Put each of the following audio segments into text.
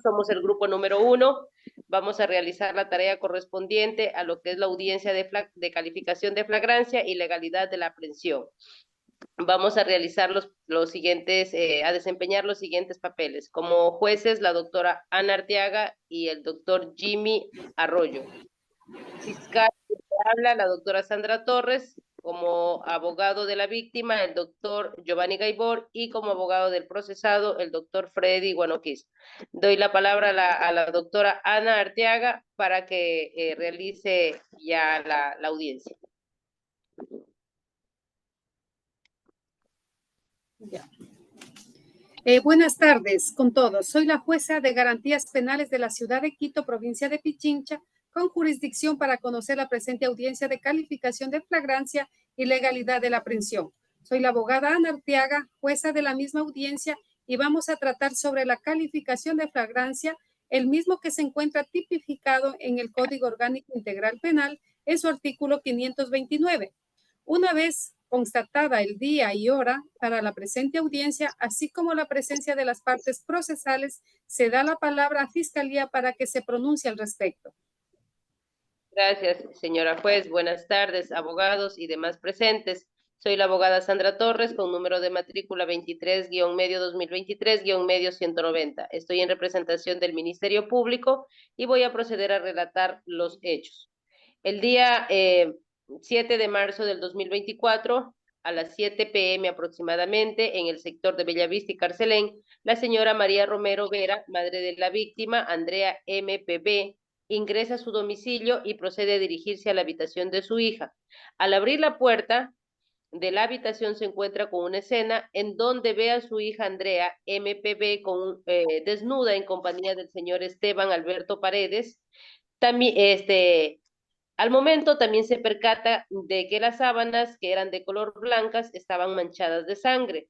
Somos el grupo número 1. Vamos a realizar la tarea correspondiente a lo que es la audiencia de calificación de flagrancia y legalidad de la aprehensión. Vamos a realizar los siguientes, a desempeñar los siguientes papeles. Como jueces, la doctora Ana Arteaga y el doctor Jimmy Arroyo. Fiscal habla la doctora Sandra Torres. Como abogado de la víctima, el doctor Giovanni Gaibor, y como abogado del procesado, el doctor Freddy Guanoquis. Doy la palabra a la doctora Ana Arteaga para que realice ya la audiencia. Buenas tardes con todos. Soy la jueza de garantías penales de la ciudad de Quito, provincia de Pichincha, con jurisdicción para conocer la presente audiencia de calificación de flagrancia y legalidad de la aprehensión. Soy la abogada Ana Arteaga, jueza de la misma audiencia, y vamos a tratar sobre la calificación de flagrancia, el mismo que se encuentra tipificado en el Código Orgánico Integral Penal en su artículo 529. Una vez constatada el día y hora para la presente audiencia, así como la presencia de las partes procesales, se da la palabra a Fiscalía para que se pronuncie al respecto. Gracias, señora juez. Buenas tardes, abogados y demás presentes. Soy la abogada Sandra Torres, con número de matrícula 23-2023-190. Estoy en representación del Ministerio Público y voy a proceder a relatar los hechos. El día 7 de marzo del 2024, a las 7 p.m. aproximadamente, en el sector de Bellavista y Carcelén, la señora María Romero Vera, madre de la víctima, Andrea MPB, ingresa a su domicilio y procede a dirigirse a la habitación de su hija. Al abrir la puerta de la habitación se encuentra con una escena en donde ve a su hija Andrea MPB desnuda en compañía del señor Esteban Alberto Paredes. También, al momento también se percata de que las sábanas, que eran de color blancas, estaban manchadas de sangre.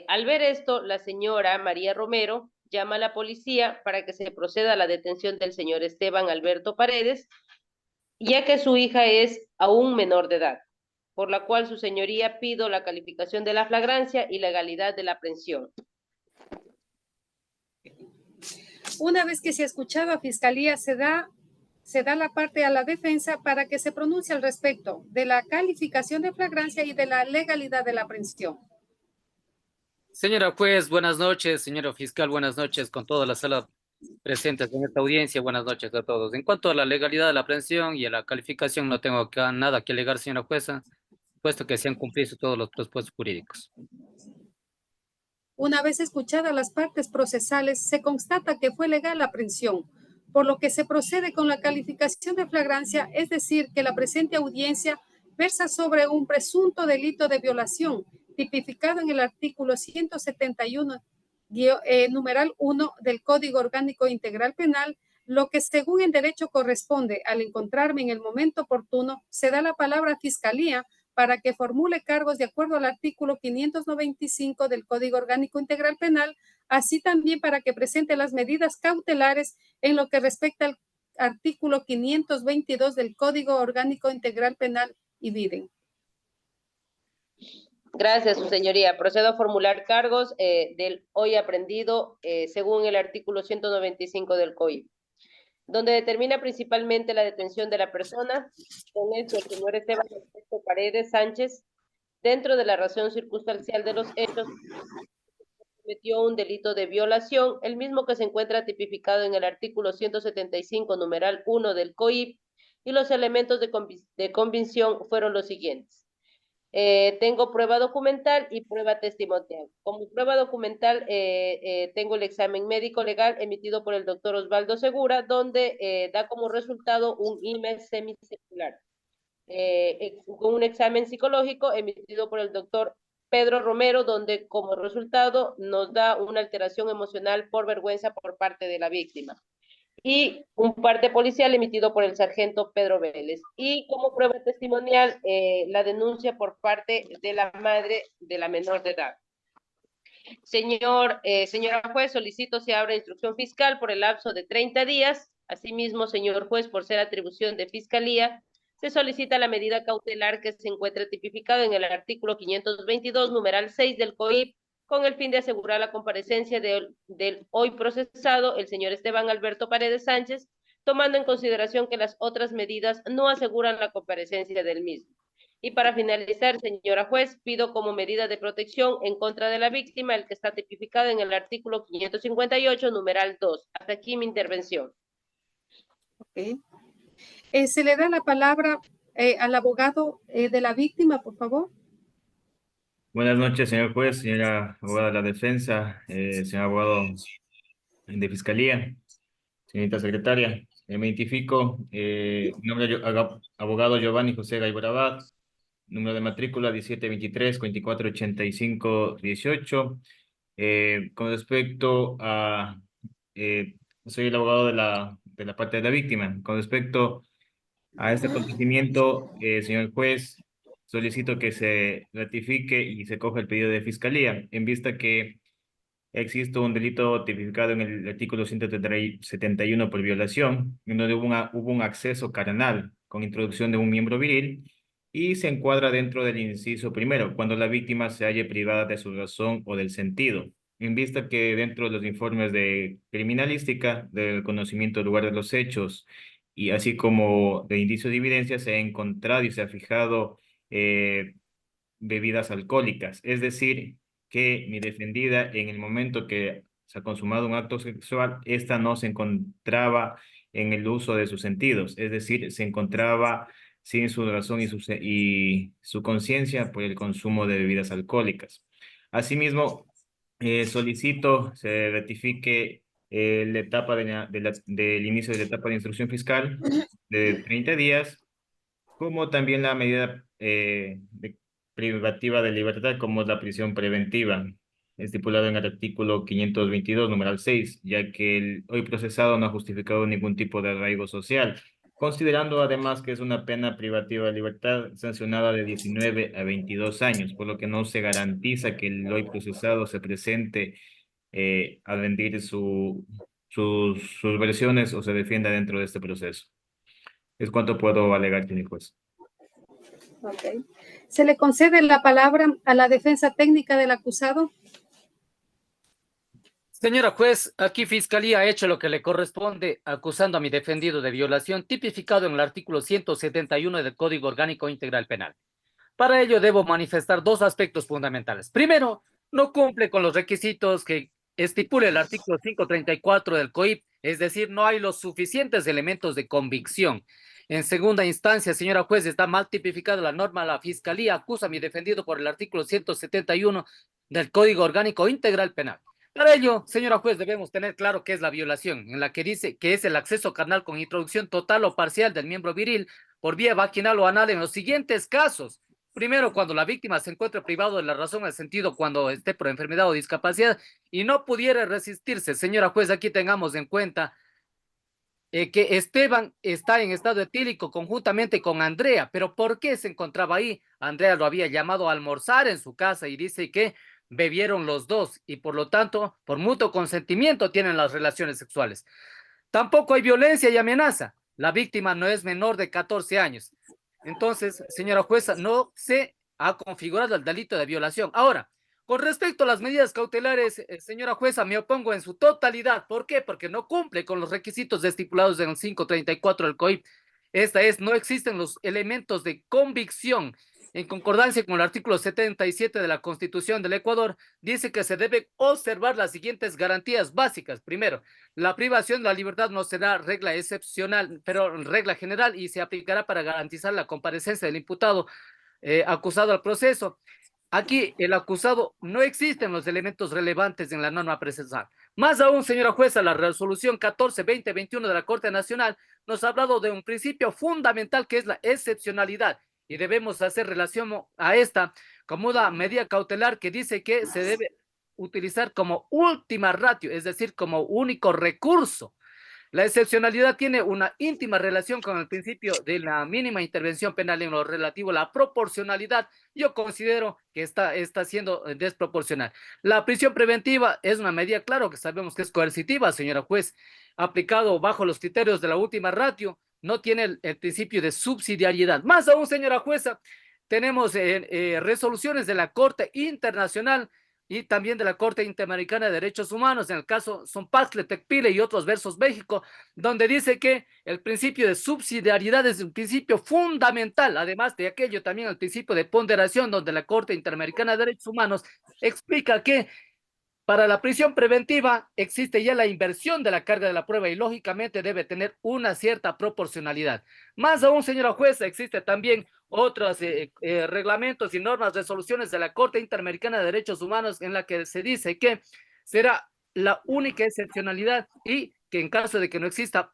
Al ver esto, la señora María Romero llama a la policía para que se proceda a la detención del señor Esteban Alberto Paredes, ya que su hija es aún menor de edad, por la cual su señoría pido la calificación de la flagrancia y legalidad de la aprehensión. Una vez que se ha escuchado a Fiscalía, se da la parte a la defensa para que se pronuncie al respecto de la calificación de flagrancia y de la legalidad de la aprehensión. Señora juez, buenas noches. Señora fiscal, buenas noches. Con toda la sala presente en esta audiencia, buenas noches a todos. En cuanto a la legalidad de la aprehensión y a la calificación, no tengo acá nada que alegar, señora jueza, puesto que se han cumplido todos los presupuestos jurídicos. Una vez escuchadas las partes procesales, se constata que fue legal la aprehensión, por lo que se procede con la calificación de flagrancia, es decir, que la presente audiencia versa sobre un presunto delito de violación, tipificado en el artículo 171, numeral 1 del Código Orgánico Integral Penal, lo que según en derecho corresponde. Al encontrarme en el momento oportuno, se da la palabra a Fiscalía para que formule cargos de acuerdo al artículo 595 del Código Orgánico Integral Penal, así también para que presente las medidas cautelares en lo que respecta al artículo 522 del Código Orgánico Integral Penal y viden. Gracias, su señoría. Procedo a formular cargos del hoy aprendido según el artículo 195 del COI, donde determina principalmente la detención de la persona. Con esto, el señor Esteban Alberto Paredes Sánchez, dentro de la razón circunstancial de los hechos, cometió un delito de violación, el mismo que se encuentra tipificado en el artículo 175, numeral 1 del COIP, y los elementos de convicción fueron los siguientes. Tengo prueba documental y prueba testimonial. Como prueba documental tengo el examen médico legal emitido por el doctor Osvaldo Segura, donde da como resultado un IME semicircular. Con un examen psicológico emitido por el doctor Pedro Romero, donde como resultado nos da una alteración emocional por vergüenza por parte de la víctima. Y un parte policial emitido por el sargento Pedro Vélez. Y como prueba testimonial, la denuncia por parte de la madre de la menor de edad. Señora juez, solicito se abra instrucción fiscal por el lapso de 30 días. Asimismo, señor juez, por ser atribución de fiscalía, se solicita la medida cautelar que se encuentre tipificada en el artículo 522, numeral 6 del COIP, con el fin de asegurar la comparecencia del hoy procesado, el señor Esteban Alberto Paredes Sánchez, tomando en consideración que las otras medidas no aseguran la comparecencia del mismo. Y para finalizar, señora juez, pido como medida de protección en contra de la víctima el que está tipificado en el artículo 558, numeral 2. Hasta aquí mi intervención. Ok. Se le da la palabra al abogado de la víctima, por favor. Buenas noches, señor juez, señora abogada de la defensa, señor abogado de fiscalía, señorita secretaria. Me identifico, mi nombre es abogado Giovanni José Gaiborabat, número de matrícula 1723-4485-18. Con respecto a, soy el abogado de la parte de la víctima. Con respecto a este acontecimiento, señor juez, solicito que se ratifique y se coja el pedido de fiscalía, en vista que existe un delito tipificado en el artículo 171 por violación, en donde hubo un acceso carnal con introducción de un miembro viril y se encuadra dentro del inciso primero, cuando la víctima se halle privada de su razón o del sentido. En vista que dentro de los informes de criminalística, del conocimiento del lugar de los hechos y así como de indicios de evidencia, se ha encontrado y se ha fijado bebidas alcohólicas. Es decir, que mi defendida en el momento que se ha consumado un acto sexual, esta no se encontraba en el uso de sus sentidos, es decir, se encontraba sin su razón y su conciencia por el consumo de bebidas alcohólicas. Asimismo, solicito se ratifique la etapa del inicio de la etapa de instrucción fiscal de 30 días, como también la medida privativa de libertad, como es la prisión preventiva, estipulado en el artículo 522, numeral 6, ya que el hoy procesado no ha justificado ningún tipo de arraigo social, considerando además que es una pena privativa de libertad sancionada de 19 a 22 años, por lo que no se garantiza que el hoy procesado se presente a rendir sus versiones o se defienda dentro de este proceso. Es cuanto puedo alegar, señor juez. Okay. Se le concede la palabra a la defensa técnica del acusado. Señora juez, aquí Fiscalía ha hecho lo que le corresponde, acusando a mi defendido de violación tipificado en el artículo 171 del Código Orgánico Integral Penal. Para ello debo manifestar dos aspectos fundamentales. Primero, no cumple con los requisitos que estipula el artículo 534 del COIP, es decir, no hay los suficientes elementos de convicción. En segunda instancia, señora juez, está mal tipificada la norma. La Fiscalía acusa a mi defendido por el artículo 171 del Código Orgánico Integral Penal. Para ello, señora juez, debemos tener claro qué es la violación, en la que dice que es el acceso carnal con introducción total o parcial del miembro viril por vía vaginal o anal en los siguientes casos. Primero, cuando la víctima se encuentre privado de la razón, en el sentido cuando esté por enfermedad o discapacidad y no pudiera resistirse. Señora juez, aquí tengamos en cuenta que Esteban está en estado etílico conjuntamente con Andrea, pero ¿por qué se encontraba ahí? Andrea lo había llamado a almorzar en su casa y dice que bebieron los dos y por lo tanto, por mutuo consentimiento tienen las relaciones sexuales. Tampoco hay violencia y amenaza. La víctima no es menor de 14 años. Entonces, señora jueza, no se ha configurado el delito de violación. Ahora, con respecto a las medidas cautelares, señora jueza, me opongo en su totalidad. ¿Por qué? Porque no cumple con los requisitos estipulados en el 534 del COIP. Esta es, no existen los elementos de convicción. En concordancia con el artículo 77 de la Constitución del Ecuador, dice que se debe observar las siguientes garantías básicas. Primero, la privación de la libertad no será regla excepcional, pero regla general y se aplicará para garantizar la comparecencia del imputado acusado al proceso. Aquí el acusado no existen los elementos relevantes en la norma procesal. Más aún, señora jueza, la resolución 14-2021 de la Corte Nacional nos ha hablado de un principio fundamental que es la excepcionalidad y debemos hacer relación a esta como una medida cautelar que dice que se debe utilizar como última ratio, es decir, como único recurso. La excepcionalidad tiene una íntima relación con el principio de la mínima intervención penal en lo relativo a la proporcionalidad. Yo considero que está siendo desproporcional. La prisión preventiva es una medida, claro, que sabemos que es coercitiva, señora juez, aplicado bajo los criterios de la última ratio, no tiene el principio de subsidiariedad. Más aún, señora jueza, tenemos resoluciones de la Corte Internacional y también de la Corte Interamericana de Derechos Humanos, en el caso Zompaxtle, Tecpile y otros versos México, donde dice que el principio de subsidiariedad es un principio fundamental, además de aquello también el principio de ponderación, donde la Corte Interamericana de Derechos Humanos explica que para la prisión preventiva existe ya la inversión de la carga de la prueba y lógicamente debe tener una cierta proporcionalidad. Más aún, señora jueza, existe también otros reglamentos y normas, resoluciones de la Corte Interamericana de Derechos Humanos en la que se dice que será la única excepcionalidad y que en caso de que no exista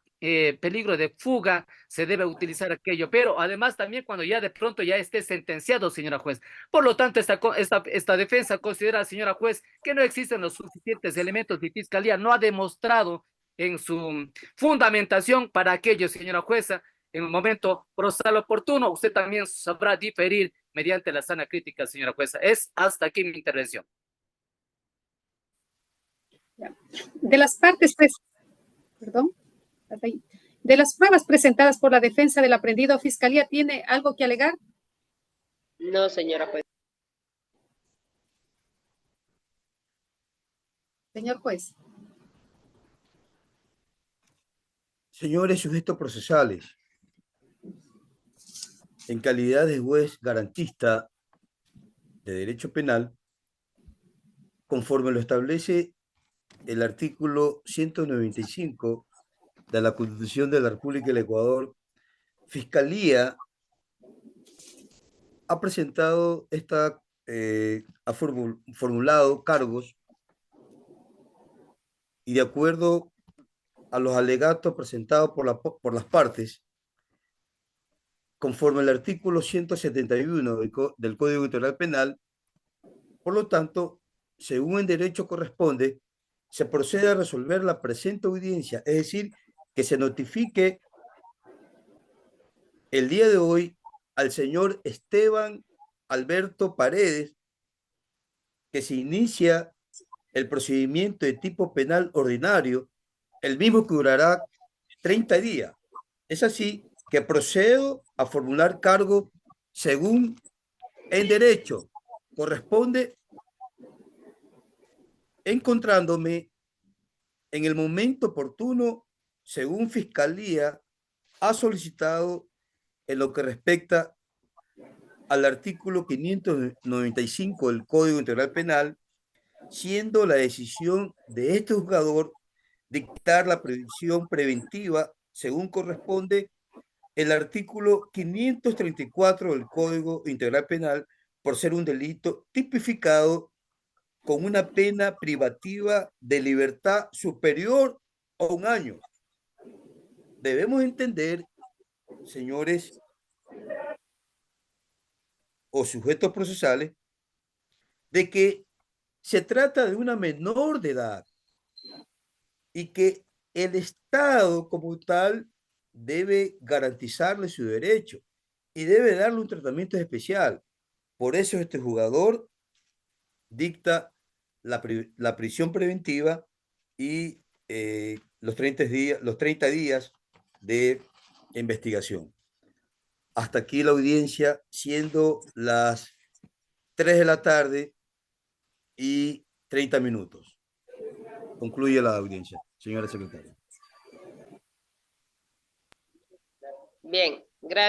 peligro de fuga, se debe utilizar aquello, pero además también cuando ya de pronto ya esté sentenciado, señora juez. Por lo tanto, esta defensa considera, señora juez, que no existen los suficientes elementos y Fiscalía no ha demostrado en su fundamentación para aquello, señora jueza, en un momento procesal oportuno, usted también sabrá diferir mediante la sana crítica, señora jueza. Es hasta aquí mi intervención. De las partes, perdón, de las pruebas presentadas por la defensa del aprendido, ¿Fiscalía tiene algo que alegar? No, señora juez. Señor juez. Señores sujetos procesales, en calidad de juez garantista de derecho penal, conforme lo establece el artículo 195 de la Constitución de la República del Ecuador, Fiscalía ha presentado ha formulado cargos y de acuerdo a los alegatos presentados por las partes, conforme al artículo 171 del Código Electoral Penal, por lo tanto, según el derecho corresponde, se procede a resolver la presente audiencia, es decir, que se notifique el día de hoy al señor Esteban Alberto Paredes que se inicia el procedimiento de tipo penal ordinario, el mismo que durará 30 días. Es así que procedo a formular cargo según en derecho corresponde, encontrándome en el momento oportuno, según Fiscalía ha solicitado en lo que respecta al artículo 595 del Código Integral Penal, siendo la decisión de este juzgador dictar la prisión preventiva según corresponde el artículo 534 del Código Integral Penal por ser un delito tipificado con una pena privativa de libertad superior a 1 año. Debemos entender, señores o sujetos procesales, de que se trata de una menor de edad y que el Estado como tal debe garantizarle su derecho y debe darle un tratamiento especial. Por eso este jugador dicta la prisión preventiva y los 30 días de investigación. Hasta aquí la audiencia, siendo las 3 de la tarde y 30 minutos. Concluye la audiencia, señora secretaria. Bien, gracias.